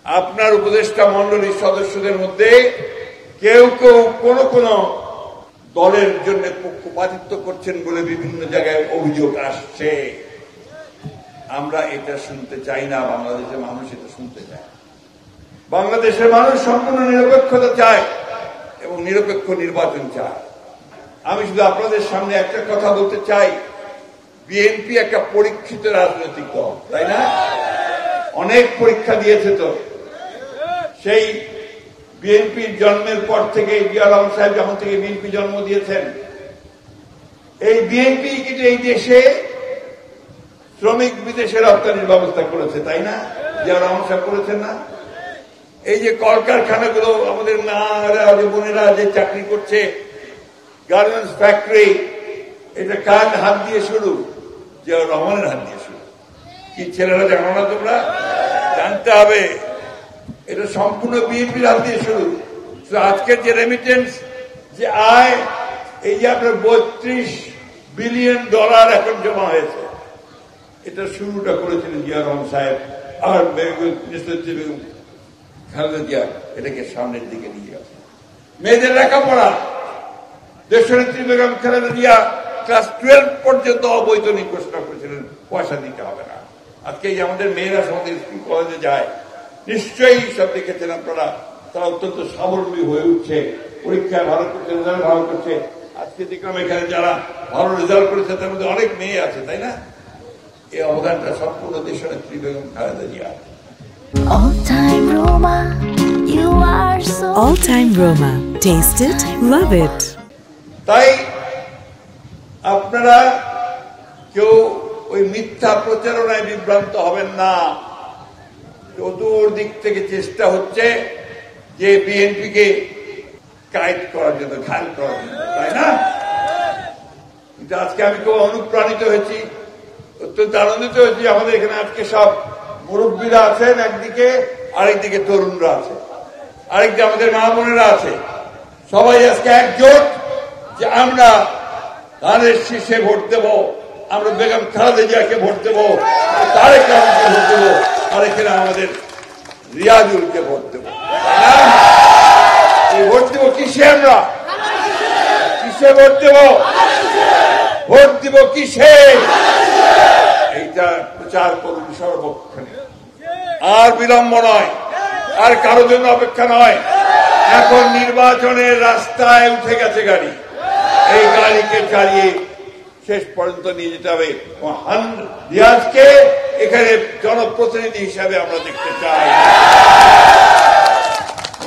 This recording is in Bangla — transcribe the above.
আপনার উপদেষ্টা মণ্ডলীর সদস্যদের মধ্যে কেউ কেউ কোন দলের জন্য পক্ষপাতিত্ব করছেন বলে বিভিন্ন জায়গায় অভিযোগ আসছে। আমরা এটা শুনতে চাই না, বাংলাদেশের মানুষ এটা শুনতে চায়। বাংলাদেশের মানুষ সম্পূর্ণ নিরপেক্ষতা চায় এবং নিরপেক্ষ নির্বাচন চায়। আমি শুধু আপনাদের সামনে একটা কথা বলতে চাই, বিএনপি একটা পরীক্ষিত রাজনৈতিক দল, তাই না? অনেক পরীক্ষা দিয়েছে। তো সেই বিএনপির জন্মের পর থেকে জিয়া রহমান সাহেব যখন থেকে বিএনপি জন্ম দিয়েছেন, এই বিএনপি কিন্তু এই দেশে শ্রমিক বিদেশে রপ্তানির ব্যবস্থা করেছে, তাই না? জিয়া রহমান সাহেব করেছেন না? এই যে কলকারখানাগুলো আমাদের মারা বোনেরা যে চাকরি করছে, গার্মেন্টস ফ্যাক্টরি, এটা কার হাত দিয়ে শুরু? জিয়া রহমানের হাত দিয়ে শুরু। কি ছেলেরা জানো না তোমরা? জানতে হবে, এটা সম্পূর্ণ বিএনপির হাত দিয়ে শুরু। আজকের যে রেমিটেন্স, যে আয়, এই যে আপনার $32 বিলিয়ন এখন জমা হয়েছে, এটা শুরুটা করেছিলেন জিয়া রহমান সাহেব আর বেগম খালেদা জিয়া। এটাকে সামনের দিকে নিয়ে যাচ্ছে। মেয়েদের লেখাপড়া, দেশনেত্রী বেগম খালেদা জিয়া ক্লাস 12 পর্যন্ত অবৈতনিক ঘোষণা করেছিলেন, পয়সা দিতে হবে না। আজকে এই আমাদের মেয়েরা আমাদের স্কুল কলেজে যায়, নিশ্চয়ই সব দেখেছেন আপনারা, তারা অত্যন্ত স্বাবলম্বী হয়ে উঠছে, পরীক্ষায় ভালো করছে, রেজাল্ট ভালো করছে। আজকে দেখলাম এখানে যারা ভালো রেজাল্ট করেছে তার মধ্যে অনেক মেয়ে আছে, তাই না? এই অবদানটা সম্পূর্ণ দেশনেত্রী Begum Khaleda Zia. All time Roma. Taste it, love it. তাই আপনারা কেউ ওই মিথ্যা প্রচারণায় বিভ্রান্ত হবেন না। চতুর্দিক থেকে চেষ্টা হচ্ছে যে বিএনপিকে কায়েদ করার জন্য, ঘায়ল করার জন্য, তাই না? কিন্তু আজকে আমি খুব অনুপ্রাণিত হয়েছি, অত্যন্ত আনন্দিত হয়েছি। আমাদের এখানে আজকে সব মুরব্বীরা আছেন একদিকে, আরেকদিকে তরুণরা আছে, আরেকদিকে আমাদের মা বোনেরা আছে। সবাই আজকে একজোট যে আমরা ধানের শীষে ভোট দেব, আমরা বেগম খালেদা জিয়াকে ভোট দেব, তারেক রহমানকে ভোট দেব, আর এখানে আমাদের রিয়াজুলকে ভোট দেব। ভোট দেব কিসে? আমরা কিসে ভোট দেব? ভোট দিব কিসে? এইটা প্রচার করুন সর্বক্ষণে। আর বিলম্ব নয়, আর কারোর জন্য অপেক্ষা নয়। এখন নির্বাচনের রাস্তায় উঠে গেছে গাড়ি। এই গাড়িকে চালিয়ে শেষ পর্যন্ত নিয়ে যেতে হবে। রিয়াজকে এখানে জনপ্রতিনিধি হিসাবে আমরা দেখতে চাই।